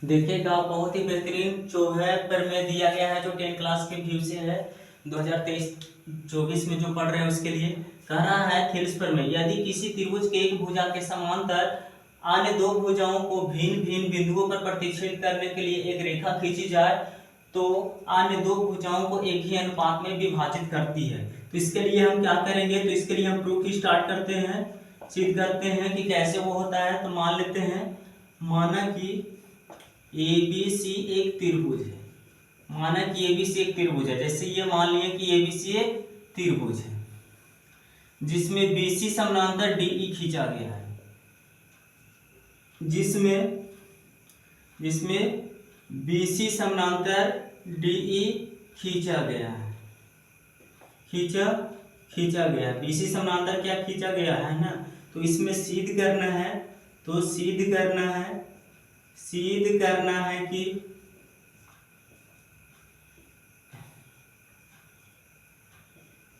देखिएगा बहुत ही बेहतरीन जो है प्रमेय दिया गया है, जो 10 क्लास के व्यू से है 2023-24 में जो पढ़ रहे हैं उसके लिए। कह रहा है थेल्स प्रमेय, यदि किसी त्रिभुज के एक भुजा के समांतर अन्य दो भुजाओं को भिन्न भिन्न बिंदुओं पर प्रतिच्छेद करने के लिए एक रेखा खींची जाए तो अन्य दो भुजाओं को एक ही अनुपात में विभाजित करती है। तो इसके लिए हम क्या करेंगे, तो इसके लिए हम प्रूफ ही स्टार्ट करते हैं, सिद्ध करते हैं कि कैसे वो होता है। तो मान लेते हैं, माना कि ABC एक त्रिभुज है, माना कि ABC एक त्रिभुज है। जैसे ये मान लिए कि ABC एक त्रिभुज है जिसमें BC समानांतर DE खींचा गया है, जिसमें BC समानांतर DE खींचा गया है, खींचा गया है। BC समानांतर क्या खींचा गया है ना। तो इसमें सिद्ध करना है, तो सिद्ध करना है कि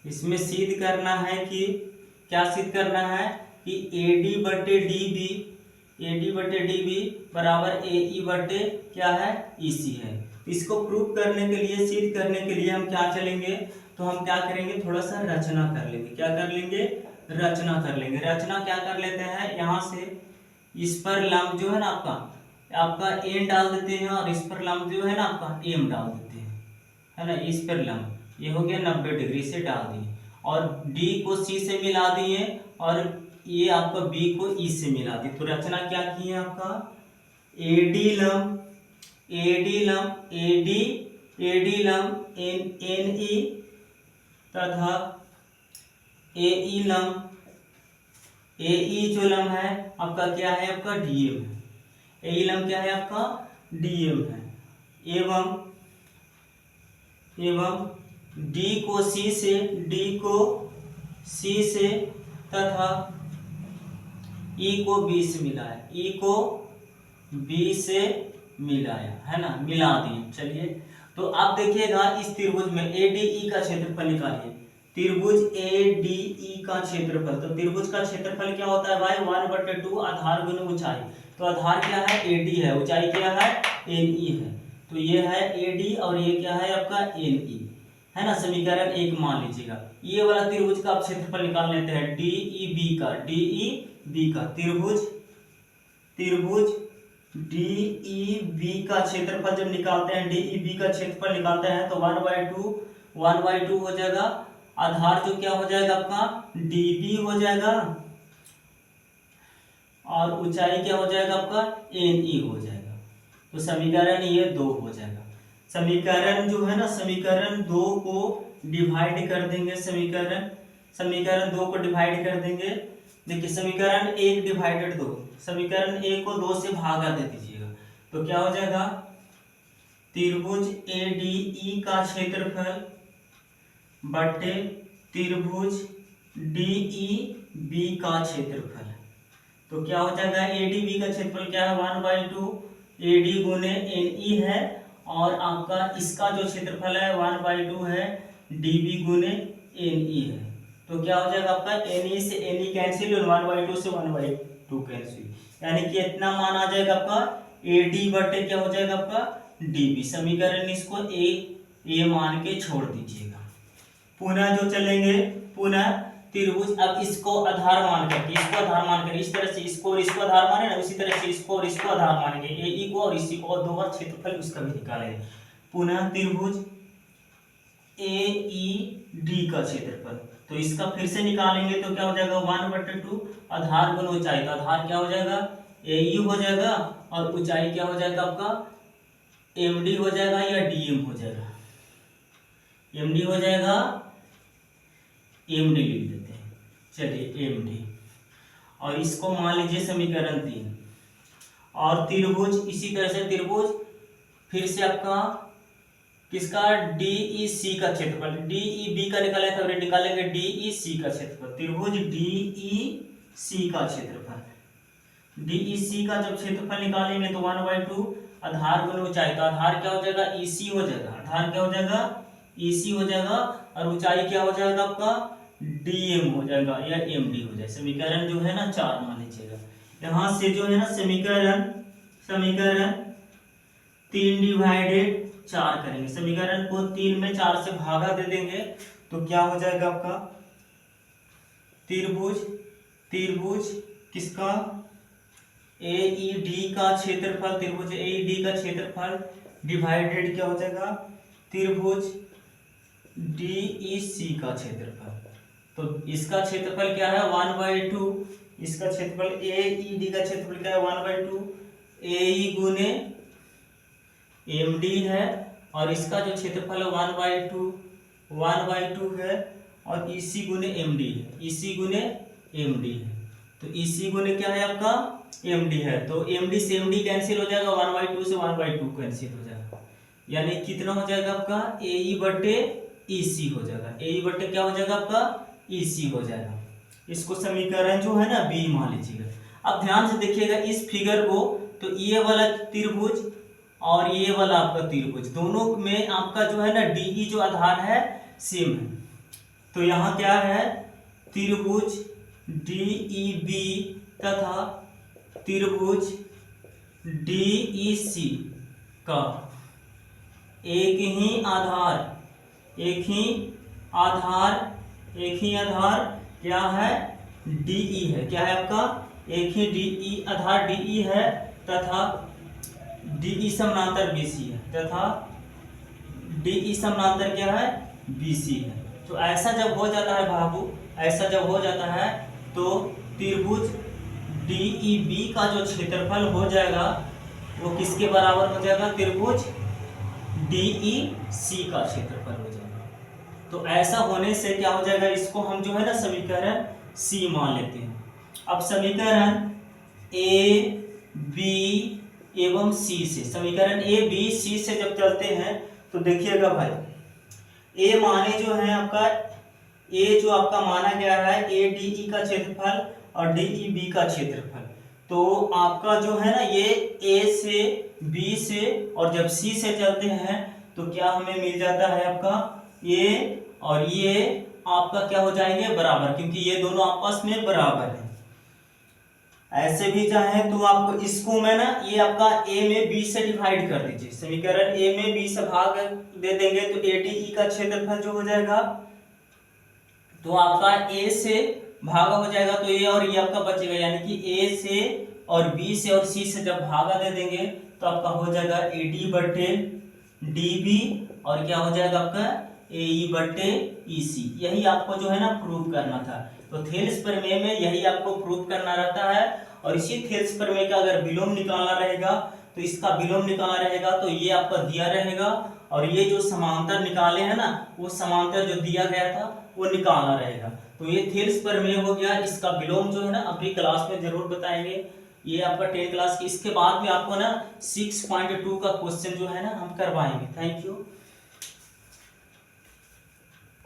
इसमें सिद्ध करना है कि क्या सिद्ध करना है कि AD बटे DB बराबर AE बटे क्या है EC है। इसको प्रूव करने के लिए, सिद्ध करने के लिए हम क्या चलेंगे, तो हम क्या करेंगे, थोड़ा सा रचना कर लेंगे। क्या कर लेंगे, रचना कर लेंगे। रचना क्या कर लेते हैं, यहाँ से इस पर लंब जो है ना आपका n डाल देते हैं, और इस पर लंब जो है ना आपका m डाल देते हैं, है ना। इस पर लंब ये हो गया 90 डिग्री से डाल दिए, और D को C से मिला दिए, और ये आपका B को E से मिला दिए। तो रचना क्या की है आपका, AD लंब NE तथा AE लंब, AE जो लंब है आपका क्या है, आपका DM है। AE लंब क्या है आपका, DM है। एवं D को C से तथा E को B से मिलाया, है ना, मिला दिए। चलिए, तो आप देखिएगा इस त्रिभुज में ADE का क्षेत्रफल निकालिए। त्रिभुज ADE का क्षेत्रफल, तो त्रिभुज का क्षेत्रफल क्या होता है भाई, 1/2 आधार गुना ऊंचाई। तो आधार क्या है, AD है, ऊंचाई क्या है, NE है। तो ये है AD और ये क्या है आपका NE, है ना। समीकरण 1 मान लीजिएगा। ये वाला त्रिभुज का आप क्षेत्रफल निकाल लेते हैं, DEB का त्रिभुज DEB का क्षेत्रफल जब निकालते हैं, DEB का क्षेत्रफल निकालते हैं तो 1/2 हो जाएगा। आधार जो क्या हो जाएगा आपका DB हो जाएगा, और ऊंचाई क्या हो जाएगा आपका NE हो जाएगा। तो समीकरण ये 2 हो जाएगा। समीकरण जो है ना, समीकरण 2 को डिवाइड कर देंगे, समीकरण 2 को डिवाइड कर देंगे। देखिए समीकरण 1 डिवाइडेड 2, समीकरण 1 को 2 से भागा दे दीजिएगा, तो क्या हो जाएगा, त्रिभुज ADE का क्षेत्रफल बटे त्रिभुज DEB का क्षेत्रफल। तो क्या हो जाएगा, ADB का क्षेत्रफल क्या है, 1/2 AD गुने NE है, और आपका इसका जो क्षेत्रफल है 1/2 है DB गुने NE है। तो क्या हो जाएगा आपका NE से NE कैंसिल, 1/2 से 1/2 कैंसिल, यानी कि इतना मान आ जाएगा आपका AD बटे क्या हो जाएगा आपका DB। समीकरण इसको A मान के छोड़ दीजिएगा। पुनः जो चलेंगे, पुनः त्रिभुज, अब इसको आधार मान करके इस तरह से इसको और इसको आधार माने ना, उसी तरह से इसको और इसको आधार मानेंगे, AE को और इसी को, और 2 बार क्षेत्रफल उसका भी निकालेंगे। पुनः त्रिभुज AED का क्षेत्रफल, तो इसका फिर से निकालेंगे तो क्या हो जाएगा, 1/2 आधार गुना ऊंचाई। तो आधार क्या हो जाएगा, AE हो जाएगा, और ऊंचाई क्या हो जाएगा आपका MD हो जाएगा या DM हो जाएगा, MD हो जाएगा, MD लिख देते हैं। चलिए MD, और इसको मान लीजिए समीकरण 3। और त्रिभुज इसी तरह से त्रिभुज फिर से आपका किसका DEC का क्षेत्रफल, DEB का निकाले तो निकालेंगे DEC का क्षेत्रफल। त्रिभुज DEC का क्षेत्रफल, DEC का जब क्षेत्रफल निकालेंगे तो 1/2 आधार गुना ऊंचाई। तो आधार क्या हो जाएगा, EC हो जाएगा, आधार क्या हो जाएगा EC हो जाएगा, और ऊंचाई क्या हो जाएगा आपका DM हो जाएगा या MD हो जाएगा। समीकरण जो है ना 4 मान लीजिएगा। यहाँ से जो है ना समीकरण 3/4 करेंगे, समीकरण को 3 में 4 से भागा दे देंगे तो क्या हो जाएगा आपका त्रिभुज किसका AED का क्षेत्रफल, त्रिभुज AED का क्षेत्रफल डिवाइडेड क्या हो जाएगा त्रिभुज DEC का क्षेत्रफल। तो इसका क्षेत्रफल क्या है 1/2, इसका क्षेत्रफल AED का क्षेत्रफल क्या है 1/2 AE गुने MD है, और इसका जो क्षेत्रफल है 1/2 है, और EC गुने MD है, EC गुने MD है। तो EC गुने क्या है आपका MD है, तो MD से MD कैंसिल हो जाएगा, 1/2 से 1/2 कैंसिल हो जाएगा, यानी कितना हो जाएगा आपका AE बटे EC हो जाएगा, AE बटे क्या हो जाएगा आपका EC हो जाएगा। इसको समीकरण जो है ना B मान लीजिएगा। अब ध्यान से देखिएगा इस फिगर को, तो ये वाला त्रिभुज और ये वाला आपका त्रिभुज दोनों में आपका जो है ना DE जो आधार है सेम है। तो यहाँ क्या है त्रिभुज DEB तथा त्रिभुज DEC का एक ही आधार क्या है DE है, क्या है आपका एक ही DE आधार DE है, तथा DE समानांतर BC है, तथा DE समानांतर क्या है BC है। तो ऐसा जब हो जाता है बाबू, ऐसा जब हो जाता है तो त्रिभुज DEB का जो क्षेत्रफल हो जाएगा वो किसके बराबर हो जाएगा त्रिभुज DEC का क्षेत्रफल हो जाएगा। तो ऐसा होने से क्या हो जाएगा, इसको हम जो है ना समीकरण C मान लेते हैं। अब समीकरण A B एवं C से, समीकरण A B C से जब चलते हैं तो देखिएगा भाई A माने जो है आपका A जो आपका माना गया है ADE का क्षेत्रफल और DEB का क्षेत्रफल, तो आपका जो है ना ये A से B से और जब C से चलते हैं तो क्या हमें मिल जाता है आपका A और ये आपका क्या हो जाएंगे बराबर, क्योंकि ये दोनों आपस में बराबर है। ऐसे भी चाहे तो आपको इसको मैं ना ये आपका A में B से डिवाइड कर दीजिए, समीकरण A में B से भाग दे देंगे तो ADE का क्षेत्रफल जो हो जाएगा तो आपका A से भागा हो जाएगा तो A और ये आपका बचेगा, यानी कि A से और B से और C से जब भागा दे देंगे तो आपका हो जाएगा AD बटे DB और क्या हो जाएगा आपका AE बटे EC। यही आपको जो है ना प्रूव करना था। तो थेल्स प्रमेय में यही आपको प्रूव करना रहता है, और इसी थेल्स प्रमेय का अगर विलोम निकालना रहेगा तो इसका विलोम निकालना रहेगा तो ये आपका दिया रहेगा, और ये जो समांतर निकाले हैं ना वो समांतर जो दिया गया था वो निकालना रहेगा। तो ये थेल्स प्रमेय हो गया, इसका विलोम जो है ना अगली क्लास में जरूर बताएंगे। ये आपका 10 क्लास की, इसके बाद में आपको ना 6.2 का क्वेश्चन जो है ना हम करवाएंगे। Thank you.